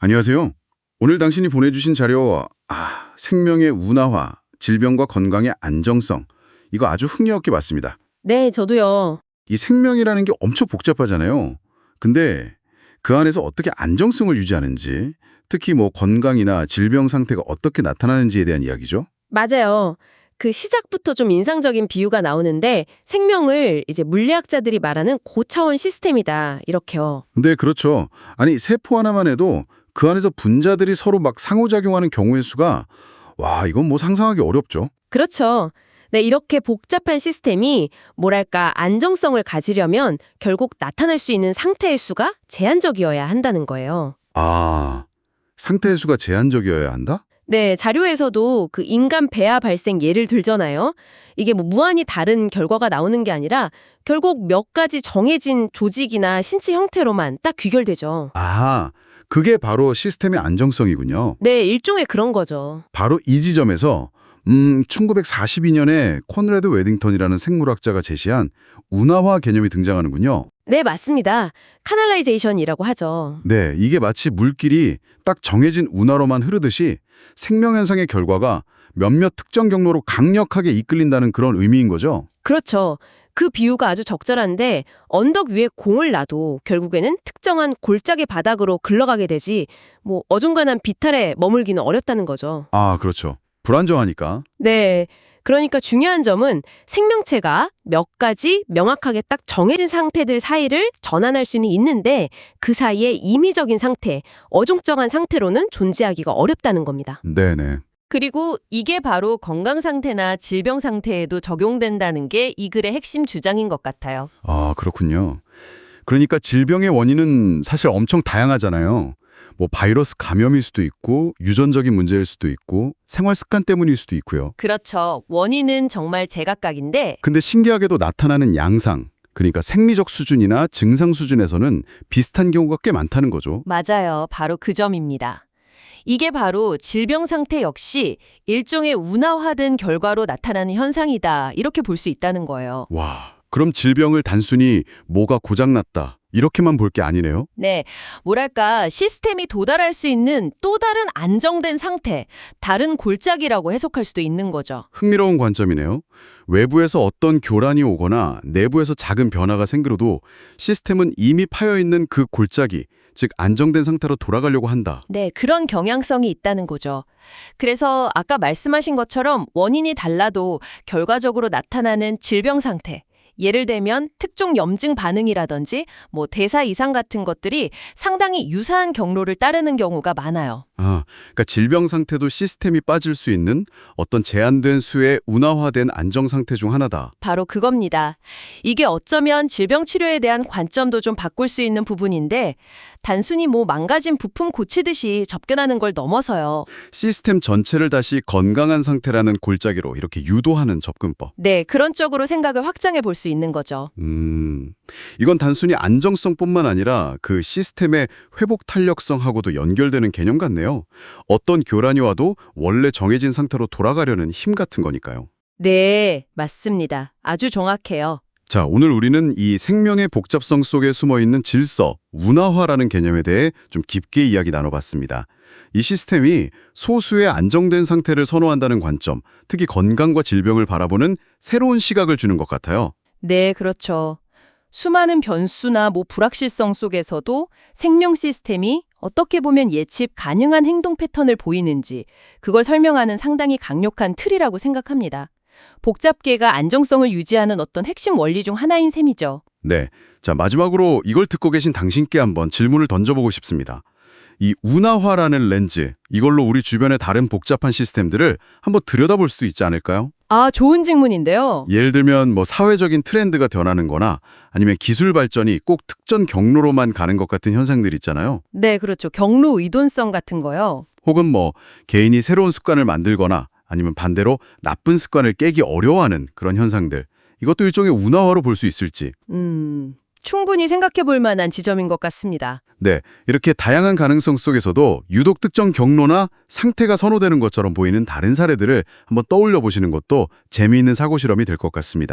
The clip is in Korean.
안녕하세요. 오늘 당신이 보내주신 자료, 생명의 운하화, 질병과 건강의 안정성, 이거 아주 흥미롭게 봤습니다. 네, 저도요. 이 생명이라는 게 엄청 복잡하잖아요. 근데 그 안에서 어떻게 안정성을 유지하는지, 특히 뭐 건강이나 질병 상태가 어떻게 나타나는지에 대한 이야기죠. 맞아요. 그 시작부터 좀 인상적인 비유가 나오는데 생명을 이제 물리학자들이 말하는 고차원 시스템이다. 이렇게요. 네, 그렇죠. 아니, 세포 하나만 해도 그 안에서 분자들이 서로 막 상호작용하는 경우의 수가, 와, 이건 뭐 상상하기 어렵죠. 그렇죠. 네, 이렇게 복잡한 시스템이 뭐랄까 안정성을 가지려면 결국 나타날 수 있는 상태의 수가 제한적이어야 한다는 거예요. 상태의 수가 제한적이어야 한다? 네, 자료에서도 그 인간 배아 발생 예를 들잖아요. 이게 뭐 무한히 다른 결과가 나오는 게 아니라 결국 몇 가지 정해진 조직이나 신체 형태로만 딱 귀결되죠. 그게 바로 시스템의 안정성이군요. 네, 일종의 그런 거죠. 바로 이 지점에서 1942년에 콘레드 웨딩턴이라는 생물학자가 제시한 운하화 개념이 등장하는군요. 네, 맞습니다. 카널라이제이션이라고 하죠. 네, 이게 마치 물길이 딱 정해진 운하로만 흐르듯이 생명현상의 결과가 몇몇 특정 경로로 강력하게 이끌린다는 그런 의미인 거죠. 그렇죠. 그 비유가 아주 적절한데 언덕 위에 공을 놔도 결국에는 특정한 골짜기 바닥으로 굴러가게 되지 뭐 어중간한 비탈에 머물기는 어렵다는 거죠. 그렇죠. 불안정하니까. 네. 그러니까 중요한 점은 생명체가 몇 가지 명확하게 딱 정해진 상태들 사이를 전환할 수는 있는데 그 사이에 임의적인 상태, 어중쩡한 상태로는 존재하기가 어렵다는 겁니다. 네네. 그리고 이게 바로 건강 상태나 질병 상태에도 적용된다는 게 이 글의 핵심 주장인 것 같아요. 그렇군요. 그러니까 질병의 원인은 사실 엄청 다양하잖아요. 뭐 바이러스 감염일 수도 있고 유전적인 문제일 수도 있고 생활 습관 때문일 수도 있고요. 그렇죠. 원인은 정말 제각각인데 근데 신기하게도 나타나는 양상, 그러니까 생리적 수준이나 증상 수준에서는 비슷한 경우가 꽤 많다는 거죠. 맞아요. 바로 그 점입니다. 이게 바로 질병 상태 역시 일종의 운하화된 결과로 나타나는 현상이다. 이렇게 볼 수 있다는 거예요. 와, 그럼 질병을 단순히 뭐가 고장났다 이렇게만 볼 게 아니네요. 네, 뭐랄까 시스템이 도달할 수 있는 또 다른 안정된 상태, 다른 골짜기라고 해석할 수도 있는 거죠. 흥미로운 관점이네요. 외부에서 어떤 교란이 오거나 내부에서 작은 변화가 생기려도 시스템은 이미 파여있는 그 골짜기, 즉 안정된 상태로 돌아가려고 한다. 네, 그런 경향성이 있다는 거죠. 그래서 아까 말씀하신 것처럼 원인이 달라도 결과적으로 나타나는 질병 상태, 예를 들면 특종 염증 반응이라든지 뭐 대사 이상 같은 것들이 상당히 유사한 경로를 따르는 경우가 많아요. 그러니까 질병 상태도 시스템이 빠질 수 있는 어떤 제한된 수의 운하화된 안정 상태 중 하나다. 바로 그겁니다. 이게 어쩌면 질병 치료에 대한 관점도 좀 바꿀 수 있는 부분인데 단순히 뭐 망가진 부품 고치듯이 접근하는 걸 넘어서요. 시스템 전체를 다시 건강한 상태라는 골짜기로 이렇게 유도하는 접근법. 네, 그런 쪽으로 생각을 확장해 볼 수 있는 거죠. 이건 단순히 안정성뿐만 아니라 그 시스템의 회복 탄력성하고도 연결되는 개념 같네요. 어떤 교란이 와도 원래 정해진 상태로 돌아가려는 힘 같은 거니까요. 네, 맞습니다. 아주 정확해요. 자, 오늘 우리는 이 생명의 복잡성 속에 숨어있는 질서, 운하화라는 개념에 대해 좀 깊게 이야기 나눠봤습니다. 이 시스템이 소수의 안정된 상태를 선호한다는 관점, 특히 건강과 질병을 바라보는 새로운 시각을 주는 것 같아요. 네, 그렇죠. 수많은 변수나 불확실성 속에서도 생명 시스템이 어떻게 보면 예측 가능한 행동 패턴을 보이는지 그걸 설명하는 상당히 강력한 틀이라고 생각합니다. 복잡계가 안정성을 유지하는 어떤 핵심 원리 중 하나인 셈이죠. 네, 자 마지막으로 이걸 듣고 계신 당신께 한번 질문을 던져보고 싶습니다. 이 운하화라는 렌즈, 이걸로 우리 주변의 다른 복잡한 시스템들을 한번 들여다볼 수도 있지 않을까요? 좋은 질문인데요. 예를 들면 뭐 사회적인 트렌드가 변하는 거나 아니면 기술 발전이 꼭 특정 경로로만 가는 것 같은 현상들 있잖아요. 네, 그렇죠. 경로 의존성 같은 거요. 혹은 뭐 개인이 새로운 습관을 만들거나 아니면 반대로 나쁜 습관을 깨기 어려워하는 그런 현상들. 이것도 일종의 운하화로 볼 수 있을지. 충분히 생각해 볼 만한 지점인 것 같습니다. 네, 이렇게 다양한 가능성 속에서도 유독 특정 경로나 상태가 선호되는 것처럼 보이는 다른 사례들을 한번 떠올려 보시는 것도 재미있는 사고 실험이 될 것 같습니다.